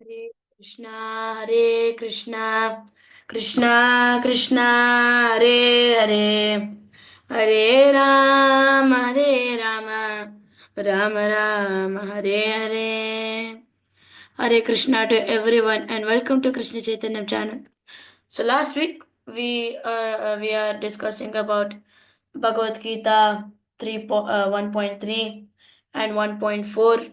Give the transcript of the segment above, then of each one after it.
Hare Hare Krishna, Krishna Krishna, Hare Hare, Hare Hare Rama, Rama Rama, Hare Hare. Hare Krishna to everyone and welcome to Krishna Chaitanya channel. So last week we are discussing about Bhagavad Gita 1.3 and 1.4.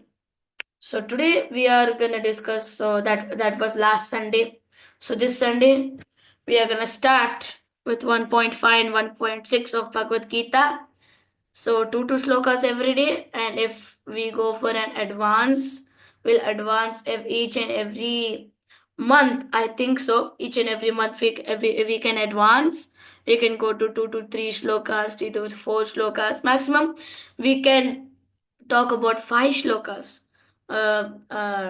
So today we are gonna discuss. So that was last Sunday. So this Sunday we are gonna start with 1.5 and 1.6 of Bhagavad Gita. So two slokas every day, and if we go for an advance, we'll advance each and every month. I think so. Each and every month we can advance. We can go to 2 to 3 slokas, 3 to 4 slokas maximum. We can talk about 5 slokas,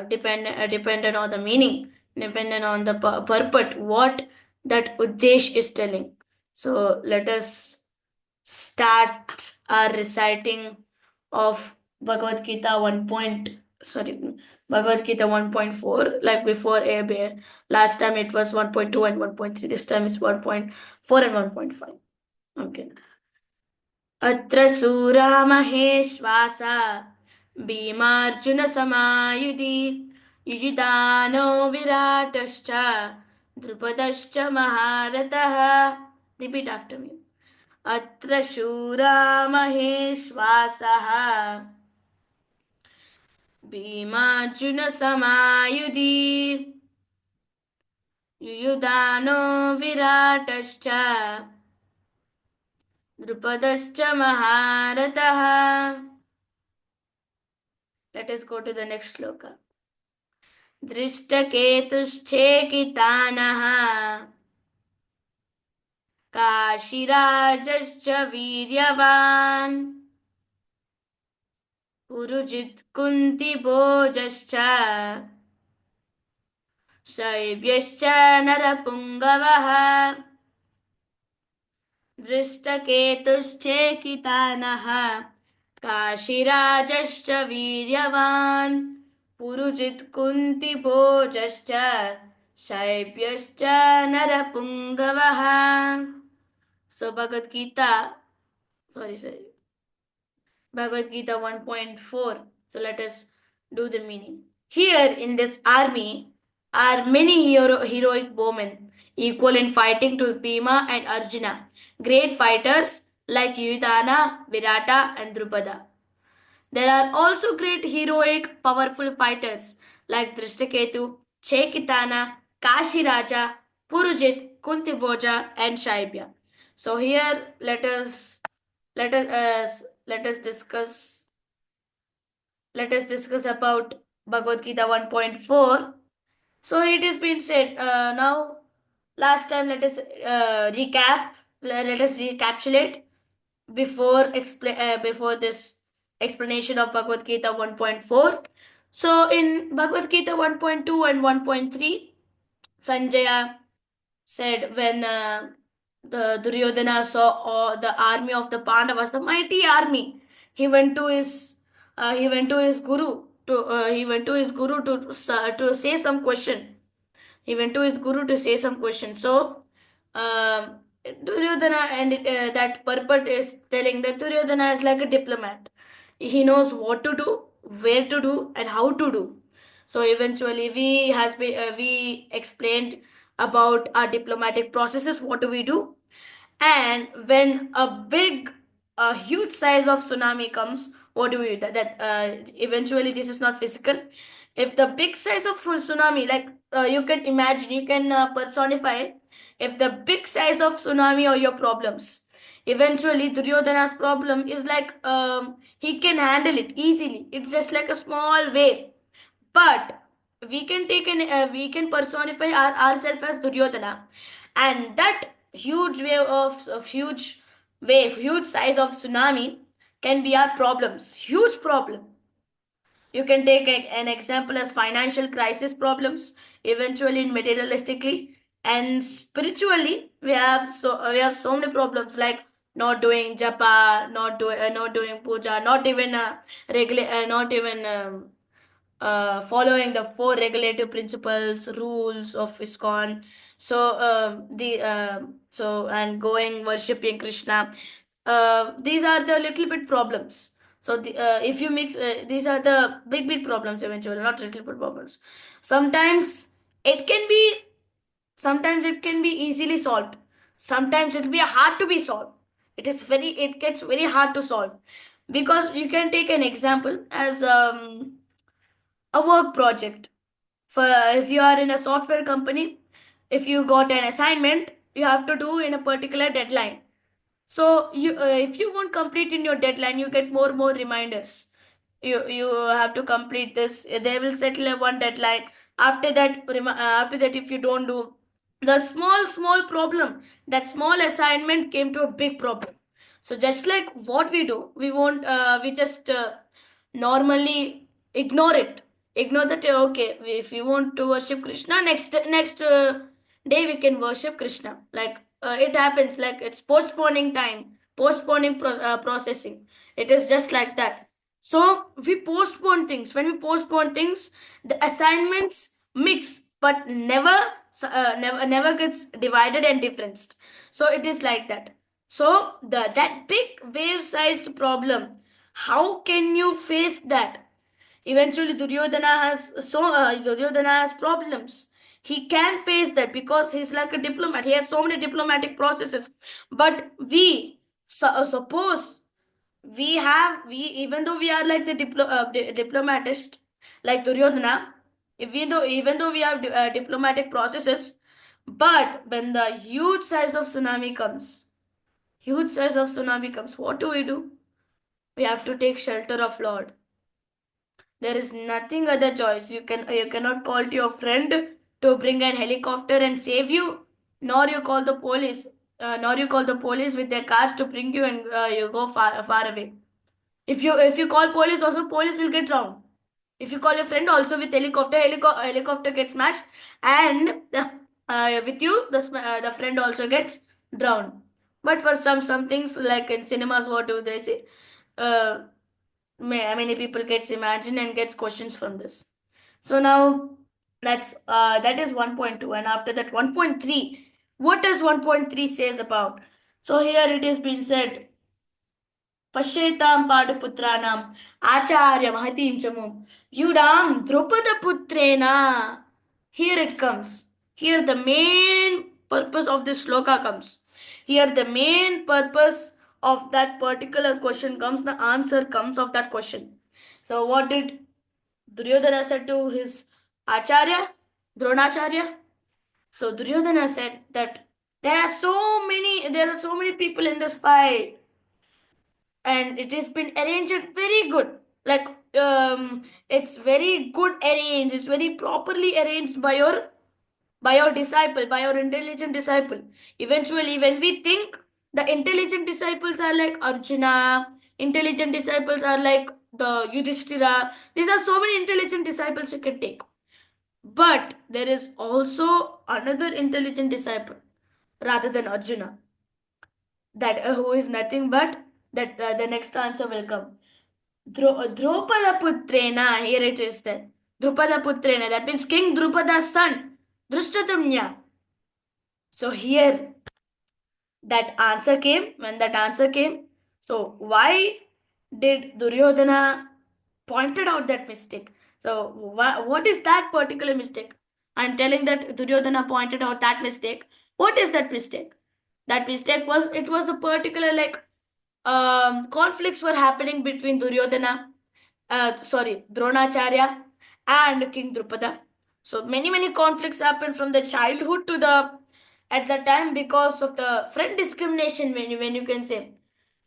dependent on the meaning, dependent on the purport, what that Uddesh is telling. So let us start our reciting of Bhagavad Gita 1.4. Like before, last time it was 1.2 and 1.3. This time it's 1.4 and 1.5. Okay. अत्र सूरा महेश्वासा भीमार्जुनसमायुधि युजिदानो विराटश्च द्रुपदश्च महारथः. Repeat after me. अत्र शूरा महेश्वासः भीमार्जुनसमायुधि युयुधानो विराटश्च द्रुपदश्च महारथः. Let us go to the next sloka. दृष्टकेतुश्चेकितानः काशीराजश्च वीर्यवान् पुरुजित् कुन्तिभोजश्च शैब्यश्च नरपुङ्गवः. दृष्टकेतुश्चेकितानः काशीराजश्च वीर्यवान् Purujit कुन्तिभोजश्च शैब्यश्च नरपुङ्गवः. So Bhagavad Gita, Bhagavad Gita 1.4. So let us do the meaning. Here in this army are many heroic bowmen, equal in fighting to Bhima and Arjuna, great fighters like Yudhana, Virata, and Drupada. There are also great heroic, powerful fighters like Drishtaketu, Chekitana, Kashiraja, Purujit, Kuntibhoja, and Shaibya. So here let us discuss about Bhagavad Gita 1.4. So it has been said. Now last time let us recapitulate before this explanation of Bhagavad Gita 1.4. So in Bhagavad Gita 1.2 and 1.3, Sanjaya said when the Duryodhana saw the army of the Pandavas, the mighty army, he went to his guru to say some question. He went to his guru to say some question. So Duryodhana and that purport is telling that Duryodhana is like a diplomat. He knows what to do, where to do, and how to do. So eventually, we explained about our diplomatic processes. What do we do? And when a huge size of tsunami comes, what do we do? Eventually this is not physical. If the big size of tsunami, like you can imagine, you can personify. If the big size of tsunami or your problems, eventually Duryodhana's problem is like he can handle it easily. It's just like a small wave, but we can personify ourselves as Duryodhana, and that huge wave of huge size of tsunami can be our problems, huge problem. You can take an example as financial crisis problems, eventually materialistically, and spiritually we have so many problems like not doing japa, not doing puja, not even regular, not even following the four regulative principles, rules of ISKCON. So and going worshipping Krishna. These are the little bit problems. So if you mix, these are the big problems eventually, not little bit problems. Sometimes it can be, sometimes it can be easily solved. Sometimes it will be hard to be solved. It gets very hard to solve, because you can take an example as a work project. For if you are in a software company, if you got an assignment, you have to do in a particular deadline. So if you won't complete in your deadline, you get more reminders. You have to complete this. They will settle a one deadline. After that, if you don't do the small problem, that small assignment came to a big problem. So just like what we do, we just normally ignore it. Ignore that. Okay, if we want to worship Krishna, next day we can worship Krishna. Like it happens, like it's postponing time, postponing processing. It is just like that. So we postpone things. When we postpone things, the assignments mix, but never gets divided and differenced. So it is like that. So that big wave-sized problem, how can you face that? Eventually, Duryodhana has problems. He can face that because he's like a diplomat. He has so many diplomatic processes. But suppose we even though we are like the diplomatist, like Duryodhana, even though we have diplomatic processes, but when the huge size of tsunami comes, what do? We have to take shelter of Lord. There is nothing other choice. You cannot call to your friend to bring an helicopter and save you, nor you call the police, nor you call the police with their cars to bring you, and you go far away. If you call police, also police will get drowned. If you call your friend also with helicopter gets smashed, and with you the friend also gets drowned. But for some things, like in cinemas, what do they say? Uh, many people gets imagined and gets questions from this. So now that is 1.2, and after that 1.3. What does 1.3 says about? So here it is being said, Pashyetam Paduputranam Acharya Mahatim Chamum Yudam Drupada Putrena. Here it comes. Here the main purpose of this sloka comes. Here the main purpose of that particular question comes, the answer comes of that question. So what did Duryodhana said to his Acharya, Dronacharya? So Duryodhana said that there are so many people in this fight, and it has been arranged very good. Like it's very good arranged. It's very properly arranged by your disciple, by your intelligent disciple. Eventually, when we think the intelligent disciples are like Arjuna, intelligent disciples are like the Yudhishthira. These are so many intelligent disciples you can take. But there is also another intelligent disciple rather than Arjuna, that who is nothing but that the next answer will come. Drupada Putrena, here it is then. Drupada Putrena, that means King Drupada's son, Drishtadyumna. So here when that answer came, so why did Duryodhana pointed out that mistake? So what is that particular mistake? I'm telling that Duryodhana pointed out that mistake. What is that mistake? That mistake was, it was a particular, like conflicts were happening between Dronacharya and King Drupada. So many conflicts happened from the childhood to the at the time, because of the friend discrimination, when you can say.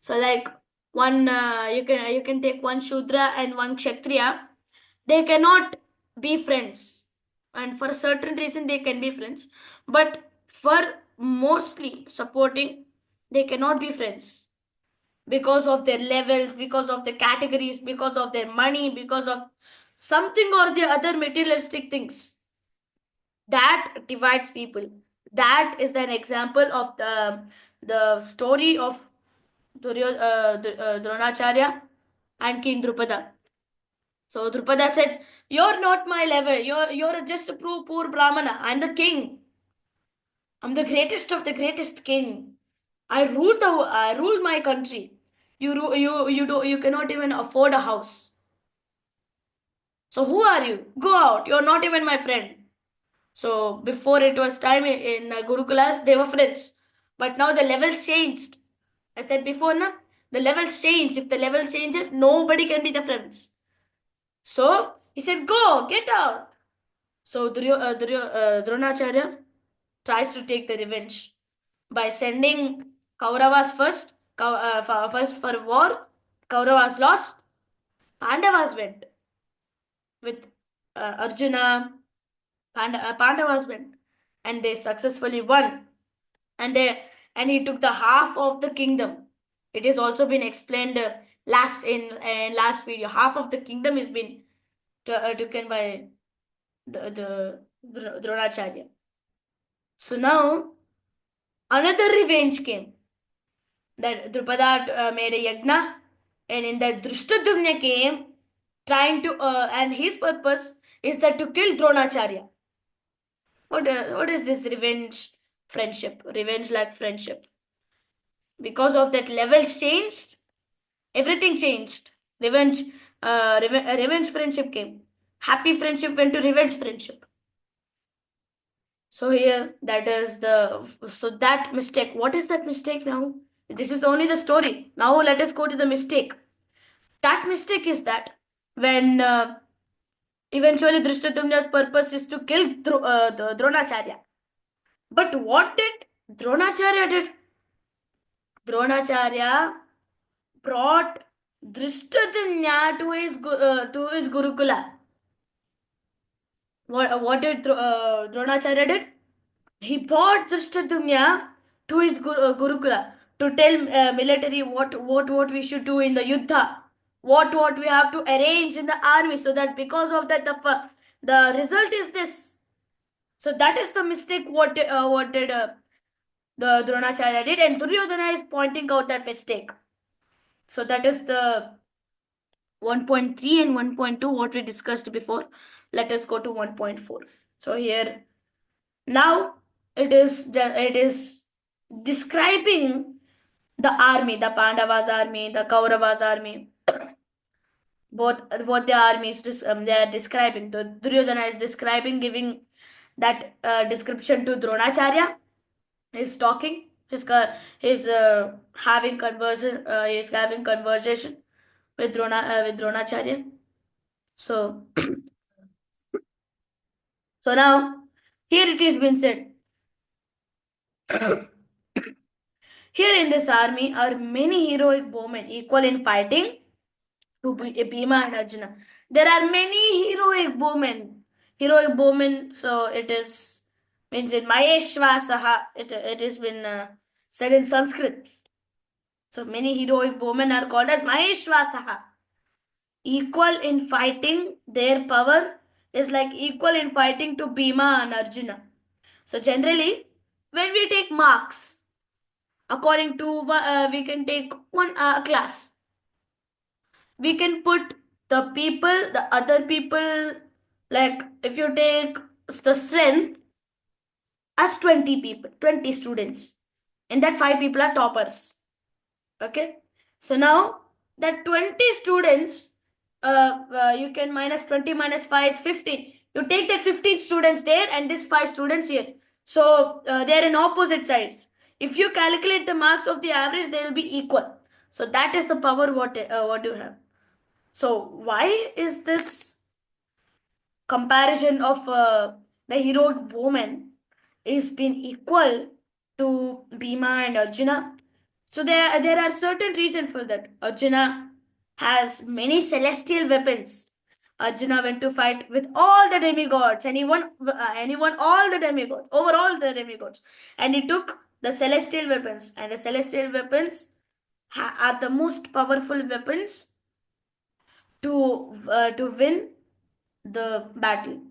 So like one you can take one Shudra and one Kshatriya. They cannot be friends, and for a certain reason they can be friends, but for mostly supporting, they cannot be friends because of their levels, because of the categories, because of their money, because of something or the other materialistic things that divides people. That is an example of the story of Dronacharya and King Drupada. So Drupada says, "You're not my level. You're just a poor Brahmana. I'm the king. I'm the greatest of the greatest king. I rule my country. You cannot even afford a house. So who are you? Go out. You're not even my friend." So before it was time in Gurukulas, they were friends. But now the levels changed. I said before, na, the levels change. If the level changes, nobody can be the friends. So he said, "Go, get out." So Dronacharya tries to take the revenge by sending Kauravas first. First for war, Kauravas lost. Pandavas went with Arjuna. Pandavas went, and they successfully won. And he took the half of the kingdom. It has also been explained last video. Half of the kingdom has been taken by the Dronacharya. So now another revenge came. That Drupada made a yagna, and in that Drushtadumna came trying to and his purpose is that to kill Dronacharya. What is this revenge friendship? Revenge like friendship. Because of that levels changed, everything changed. Revenge friendship came. Happy friendship went to revenge friendship. So here, that mistake. What is that mistake now? This is only the story. Now let us go to the mistake. That mistake is that when eventually Drishtadyumna's purpose is to kill the Dronacharya. But what did Dronacharya did? Dronacharya brought Drishtadyumna to his Gurukula. What did Dronacharya did? He brought Drishtadyumna to his Gurukula to tell military what we should do in the Yuddha, what we have to arrange in the army, so that because of that the result is this. So that is the mistake what did the Dronacharya did, and Duryodhana is pointing out that mistake. So that is the 1.3 and 1.2 what we discussed before. Let us go to 1.4. So here now it is describing the army, the Pandavas army, the Kauravas army. Both the armies they are describing. The Duryodhana is describing, giving that description to Dronacharya. He's talking. He's having conversation. He's having conversation with Dronacharya. So so now here it is been said. Here in this army are many heroic bowmen equal in fighting to Bhima and Arjuna. There are many heroic bowmen. Heroic bowmen, so it is means in Maheshwasaha, it has been said in Sanskrit. So many heroic bowmen are called as Maheshwasaha. Equal in fighting, their power is like equal in fighting to Bhima and Arjuna. So generally, when we take marks, according to we can take one class. We can put the other people, like if you take the strength as 20 people, 20 students. And that 5 people are toppers. Okay. So now that 20 students, you can minus 20 minus 5 is 15. You take that 15 students there and this 5 students here. So they are in opposite sides. If you calculate the marks of the average, they will be equal. So that is the power what you have. So why is this comparison of the heroic woman is been equal to Bhima and Arjuna? So there are certain reasons for that. Arjuna has many celestial weapons. Arjuna went to fight with all the demigods, and he won all the demigods, over all the demigods, and he took the celestial weapons, and the celestial weapons are the most powerful weapons to win the battle.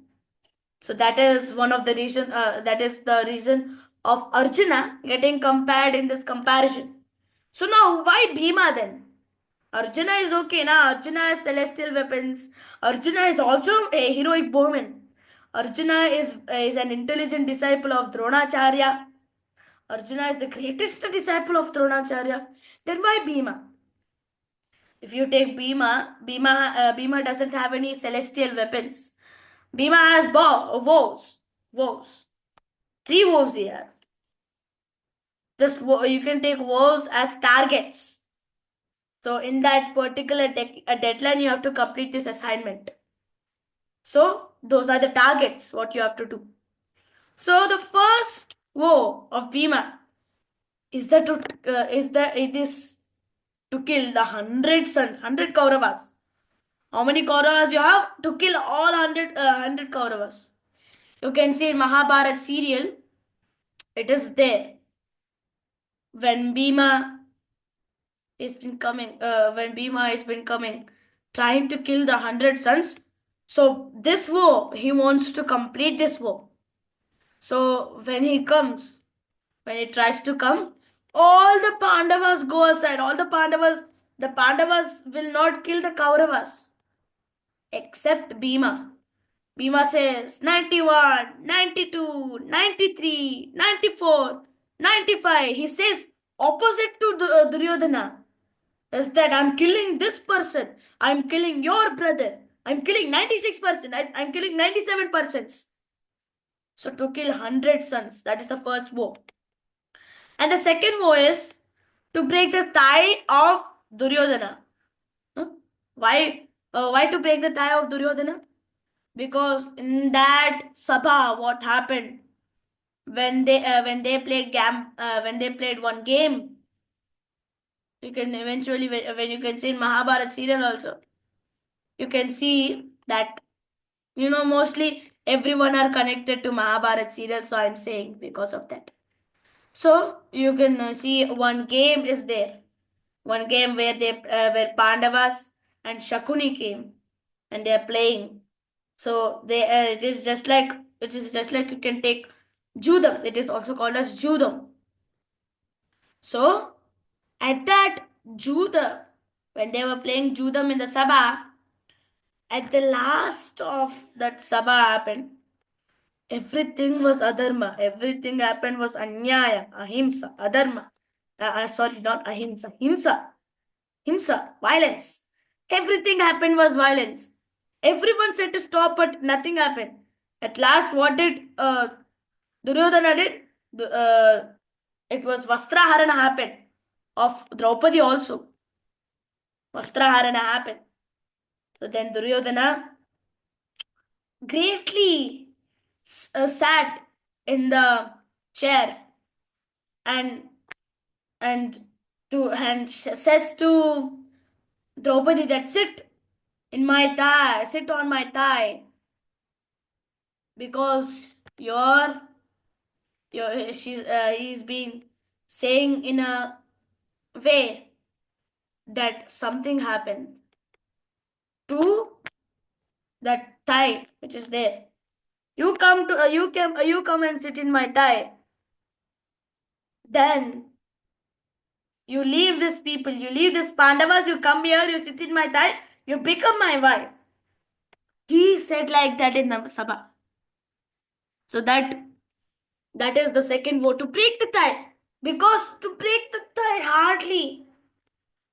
So that is one of the reason. That is the reason of Arjuna getting compared in this comparison. So now, why Bhima then? Arjuna is okay now. Arjuna has celestial weapons. Arjuna is also a heroic bowman. Arjuna is an intelligent disciple of Dronacharya. Arjuna is the greatest disciple of Dronacharya. Then why Bhima? If you take Bhima doesn't have any celestial weapons. Bhima has woes. Three woes he has. You can take woes as targets. So in that particular deadline, you have to complete this assignment. So those are the targets what you have to do. So the first woe of Bhima is that it is to kill the 100 sons, 100 Kauravas. How many Kauravas you have? To kill all 100 Kauravas. You can see in Mahabharat serial, it is there. When Bhima when Bhima has been coming, trying to kill the 100 sons. So this war, he wants to complete this war. So when he comes, when he tries to come, all the Pandavas go aside. The Pandavas will not kill the Kauravas except Bhima. Bhima says 91, 92, 93, 94, 95. He says opposite to Duryodhana. Is that I'm killing this person. I'm killing your brother. I'm killing 96%. I'm killing 97%. So to kill 100 sons, that is the first woe. And the second woe is to break the thigh of Duryodhana. Huh? Why to break the thigh of Duryodhana? Because in that Sabha, what happened when they played one game, you can eventually when you can see in Mahabharat serial also, you can see that mostly everyone are connected to Mahabharat serial, so I'm saying because of that. So you can see one game is there, one game where Pandavas and Shakuni came and they are playing. So it is just like you can take Judam. It is also called as Judam. So at that Juda, when they were playing Judam in the Sabha, at the last of that Sabha happened, everything was adharma. Everything happened was anyaya, ahimsa, adharma. Sorry, not ahimsa, himsa, violence. Everything happened was violence. Everyone said to stop, but nothing happened. At last, what did Duryodhana did? It was Vastraharana happened of Draupadi also. Vastraharana happened. So then Duryodhana greatly sat in the chair and says to Draupadi that sit on my thigh, because he's been saying in a way that something happened to that thigh which is there. You come and sit in my thigh. Then you leave this people, you leave this Pandavas, you come here, you sit in my thigh, you become my wife. He said like that in the Sabha. So that is the second vote, to break the tie. Because to break the tie hardly,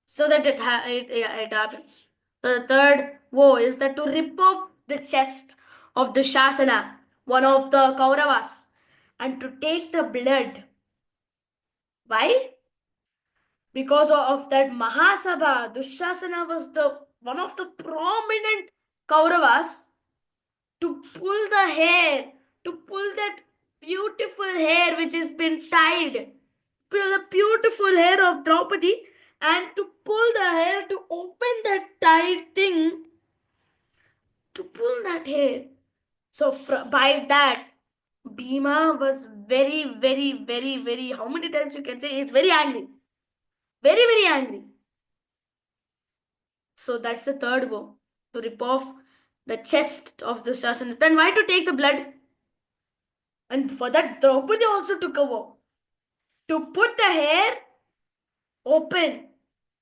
so that it happens. So the third woe is that to rip off the chest of the Shasana, one of the Kauravas, and to take the blood. Why? Because of that Mahasabha, Dushasana was the one of the prominent Kauravas, to pull the hair, to pull that beautiful hair which has been tied, pull the beautiful hair of Draupadi, and to pull the hair, to open that tied thing, to pull that hair. So by that, Bhima was very, very, very, very, how many times you can say, he's very angry. Very, very angry. So that's the third woe, to rip off the chest of the Shasana. Then why to take the blood? And for that, Draupadi also took a vow to put the hair open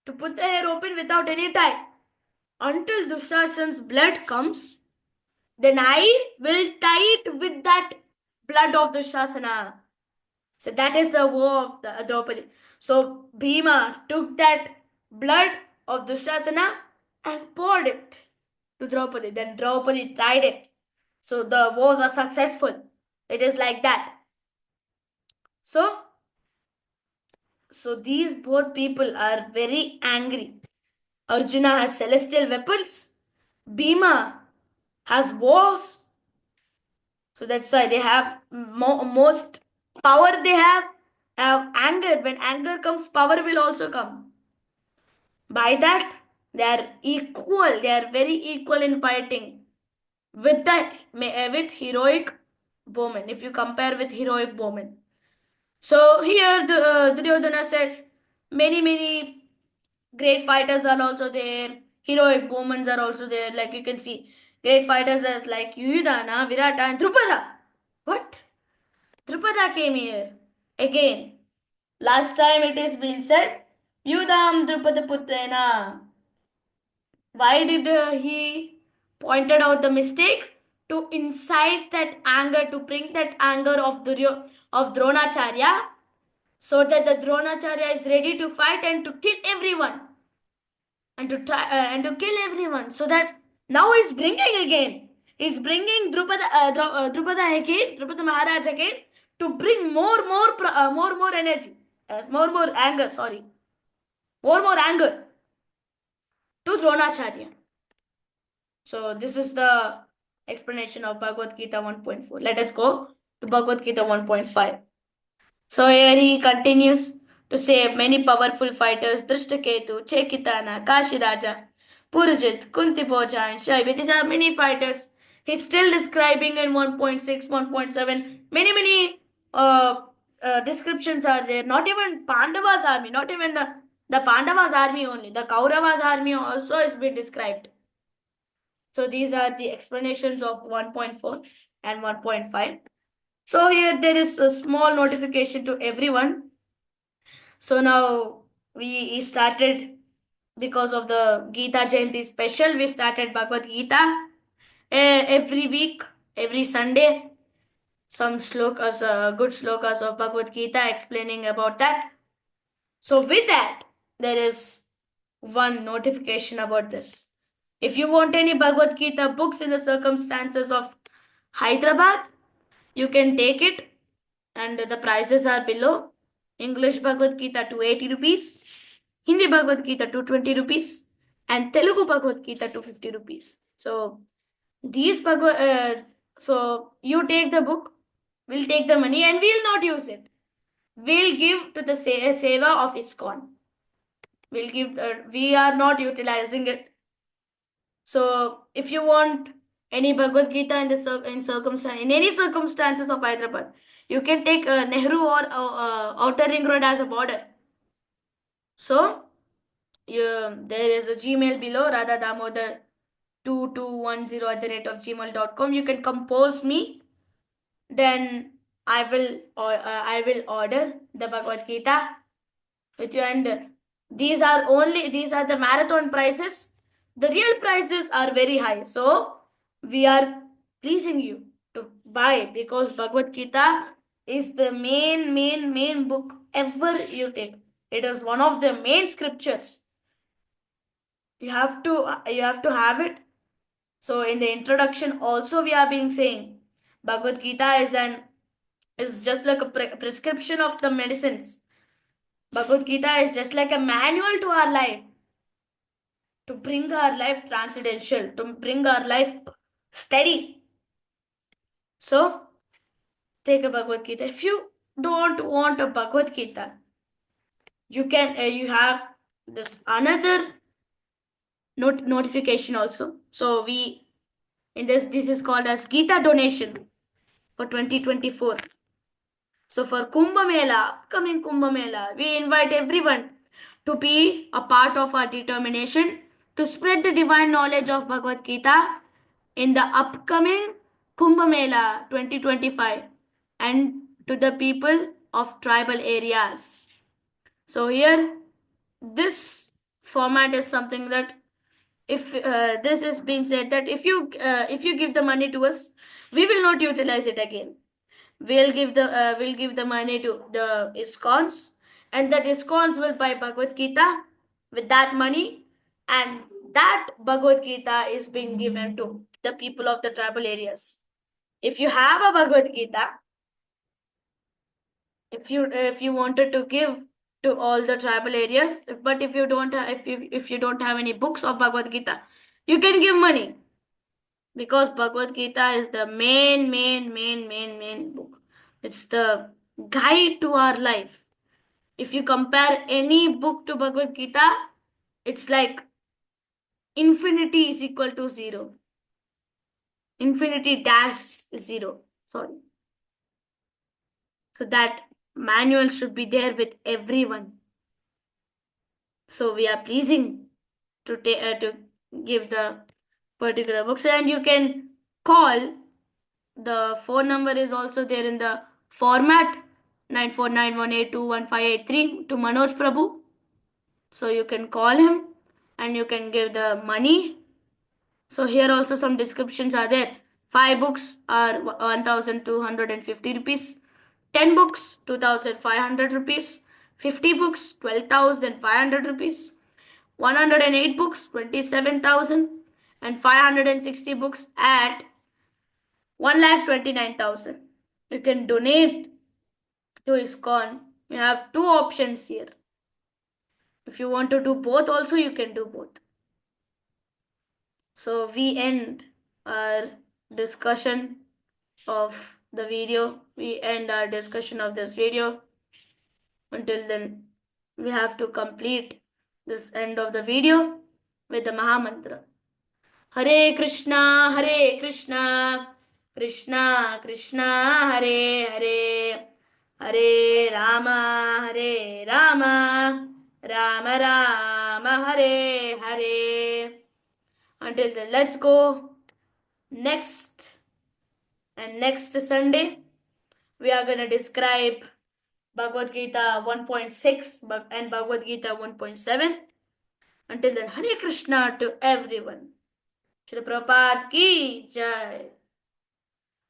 to put the hair open without any tie. Until Dushasana's blood comes, then I will tie it with that blood of Dushasana. So that is the war of the Draupadi. So Bhima took that blood of Dushasana and poured it to Draupadi. Then Draupadi tied it. So the wars are successful. It is like that. So these both people are very angry. Arjuna has celestial weapons. Bhima has wars. So that's why they have most power they have anger. When anger comes, power will also come. By that, they are equal. They are very equal in fighting with that with heroic bowmen. If you compare with heroic bowmen, so here the Duryodhana said many great fighters are also there. Heroic bowmen are also there. Like you can see, great fighters as like Yudhana, Virata, and Drupada. What? Drupada came here again. Last time it is been said, Yudham Drupada Putrena. Why did he pointed out the mistake? To incite that anger, to bring that anger of Dronacharya, so that the Dronacharya is ready to fight and to kill everyone, and to try and to kill everyone. So that now he's bringing again. He's bringing Drupada again, Drupada Maharaj again, to bring more energy, more anger. Sorry, more anger to Dronacharya. So this is the explanation of Bhagavad Gita 1.4. Let us go to Bhagavad Gita 1.5. So here he continues to say many powerful fighters, Drishtaketu, Chekitana, Kashiraja, Purajit, Kunti Bhoja, and Shaiva. These are many fighters. He's still describing in 1.6, 1.7. Many descriptions are there. Not even Pandava's army, not even the Pandava's army only. The Kaurava's army also is being described. So these are the explanations of 1.4 and 1.5. So here there is a small notification to everyone. So now we started, because of the Gita Jayanti special, we started Bhagavad Gita every week, every Sunday. Some slokas, good slokas of Bhagavad Gita explaining about that. So with that, there is one notification about this. If you want any Bhagavad Gita books in the circumstances of Hyderabad, you can take it, and the prices are below. English Bhagavad Gita 280 rupees, Hindi Bhagavad Gita 220 rupees, and Telugu Bhagavad Gita 250 rupees. So these so you take the book, we'll take the money and we'll not use it. We'll give to the seva of ISKCON. We'll give. We are not utilizing it. So if you want any Bhagavad Gita in any circumstances of Hyderabad, you can take Nehru or Outer Ring Road as a border. So there is a Gmail below, Radha Damodar 2210 at the rate of gmail.com. You can compose me, then I will order the Bhagavad Gita with you. And these are the marathon prices. The real prices are very high. So we are pleasing you to buy, because Bhagavad Gita is the main book ever you take. It is one of the main scriptures. You have to have it. So in the introduction also we are being saying Bhagavad Gita is just like a prescription of the medicines. Bhagavad Gita is just like a manual to our life, to bring our life transcendental, to bring our life steady. So take a Bhagavad Gita. If you don't want a Bhagavad Gita, you can you have this another notification also. So we in this is called as Gita donation for 2024. So for Kumbh Mela, upcoming Kumbh Mela, we invite everyone to be a part of our determination to spread the divine knowledge of Bhagavad Gita in the upcoming Kumbh Mela 2025 and to the people of tribal areas. So here, this Format is something that, if this is being said, that if you give the money to us, we will not utilize it again. We'll give the money to the ISKCONs, and that ISKCONs will buy Bhagavad Gita with that money, and that Bhagavad Gita is being given to the people of the tribal areas. If you have a Bhagavad Gita, if you wanted to give to all the tribal areas, but if you don't have, if you don't have any books of Bhagavad Gita, you can give money, because Bhagavad Gita is the main book. It's the guide to our life. If you compare any book to Bhagavad Gita, it's like infinity is equal to zero. Infinity dash zero. Sorry. So that manual should be there with everyone. So we are pleasing to give the particular books, and you can call. The phone number is also there in the format, 9491821583, to Manoj Prabhu. So you can call him and you can give the money. So here also some descriptions are there. 5 books are 1250 rupees. 10 books 2500 rupees. 50 books 12,500 rupees. 108 books 27,000, and 560 books at 1,29,000. You can donate to ISKCON. You have two options here. If you want to do both also, you can do both. So we end our discussion of the video. We end our discussion of this video. Until then, we have to complete this end of the video with the Mahamantra. Hare Krishna, Krishna Krishna, Hare Hare, Hare Rama, Rama Rama, Hare Hare. Until then, let's go. Next Sunday, we are going to describe Bhagavad Gita 1.6 and Bhagavad Gita 1.7. Until then, Hare Krishna to everyone. Shri Prabhupada ki jai.